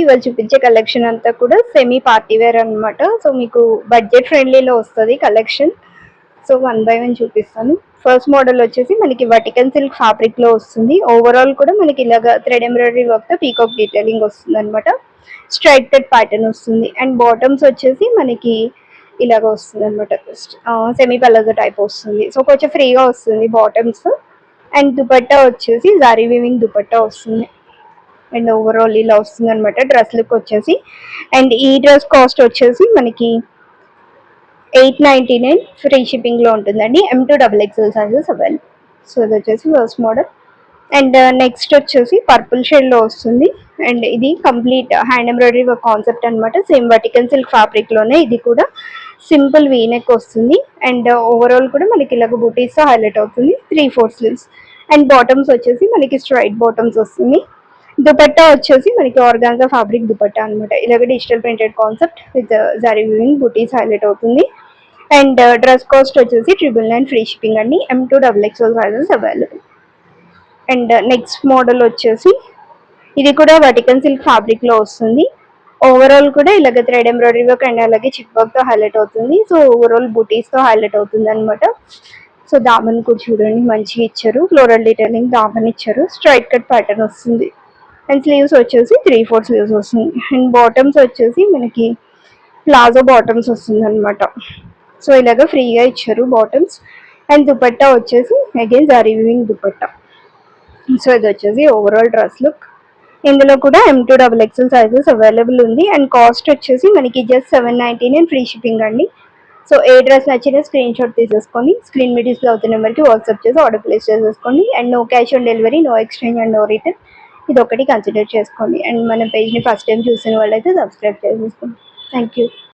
ఇవాళ చూపించే కలెక్షన్ అంతా కూడా సెమీ పార్టీ వేర్ అనమాట. సో మీకు బడ్జెట్ ఫ్రెండ్లీలో వస్తుంది collection. So one by one చూపిస్తాను. ఫస్ట్ మోడల్ వచ్చేసి మనకి వర్టికల్ సిల్క్ ఫ్యాబ్రిక్ లో వస్తుంది. ఓవరాల్ కూడా మనకి ఇలాగా థ్రెడ్ ఎంబ్రాయిడరీ వర్క్ తో పీకాక్ డీటెయిలింగ్ వస్తుంది అనమాట. స్ట్రైట్ కట్ ప్యాటర్న్ వస్తుంది. అండ్ బాటమ్స్ వచ్చేసి మనకి ఇలాగ వస్తుంది అనమాట. సెమీ పలాజో టైప్ వస్తుంది. సో కొంచెం ఫ్రీగా వస్తుంది బాటమ్స్. అండ్ దుపట్టా వచ్చేసి జారీ వీవింగ్ దుపట్టా వస్తుంది. అండ్ ఓవరాల్ ఇలా వస్తుంది అనమాట డ్రెస్ లుక్ వచ్చేసి. అండ్ ఈ డ్రెస్ కాస్ట్ వచ్చేసి మనకి 899 ఫ్రీ షిప్పింగ్ లో ఉంటుందండి. M2XXL sizes available. సో ఇది వచ్చేసి ఫస్ట్ మోడల్. అండ్ నెక్స్ట్ వచ్చేసి పర్పుల్ షేడ్ లో వస్తుంది. అండ్ ఇది కంప్లీట్ హ్యాండ్ ఎంబ్రాయిడరీ కాన్సెప్ట్ అనమాట. సేమ్ వర్టికల్ సిల్క్ ఫ్యాబ్రిక్ లోనే ఇది కూడా సింపుల్ వీనెక్ వస్తుంది. అండ్ ఓవరాల్ కూడా మనకి ఇలాగ బూటీస్ తో హైలైట్ అవుతుంది. 3/4 స్లీవ్స్. అండ్ బాటమ్స్ వచ్చేసి మనకి స్ట్రైట్ బాటమ్స్ వస్తుంది. దుపట్టా వచ్చేసి మనకి ఆర్గాన్జా ఫ్యాబ్రిక్ దుపట్టా అనమాట. ఇలాగ digital printed concept with zari weaving బూటీస్ హైలైట్ అవుతుంది. అండ్ డ్రెస్ కాస్ట్ వచ్చేసి 999 ఫ్రీ షిప్పింగ్ అండి. M2XXL sizes available. And next model వచ్చేసి ఇది కూడా వర్టికల్ సిల్క్ ఫ్యాబ్రిక్ లో వస్తుంది. ఓవరాల్ కూడా ఇలాగ థ్రెడ్ ఎంబ్రాయిడరీ వర్క్ అండ్ అలాగే చిప్ వర్క్ తో హైలైట్ అవుతుంది. సో ఓవరాల్ బూటీస్ తో హైలైట్ అవుతుంది అనమాట. సో దామన్ కూడా చూడండి మంచిగా ఇచ్చారు. ఫ్లోరల్ డీటెయిలింగ్ దామన్ ఇచ్చారు. స్ట్రైట్ కట్ ప్యాటర్న్ వస్తుంది. అండ్ స్లీవ్స్ వచ్చేసి 3/4 స్లీవ్స్ వస్తుంది. అండ్ బాటమ్స్ వచ్చేసి మనకి ప్లాజో బాటమ్స్ వస్తుంది అనమాట. సో ఇలాగ ఫ్రీగా ఇచ్చారు బాటమ్స్. అండ్ దుపట్టా వచ్చేసి అగైన్ జారీ వీవింగ్ దుపట్టా. సో ఇది వచ్చేసి ఓవరాల్ డ్రెస్ లుక్. ఇందులో కూడా M2XXL సైజెస్ అవైలబుల్ ఉంది. అండ్ కాస్ట్ వచ్చేసి మనకి జస్ట్ 799 ఫ్రీ షిప్పింగ్ అండి. సో ఏ డ్రెస్ నచ్చినా స్క్రీన్ షాట్ తీసేసుకొని స్క్రీన్ మీద డిస్ప్లే అవుతున్న నెంబర్కి వాట్సాప్ చేసి ఆర్డర్ ప్లేస్ చేసేసుకోండి. And no cash on delivery, no exchange and no return. ఇది ఒకటి కన్సిడర్ చేసుకోండి. అండ్ మన పేజ్ని ఫస్ట్ టైం చూసిన వాళ్ళైతే సబ్స్క్రైబ్ చేసేసుకోండి. Thank you.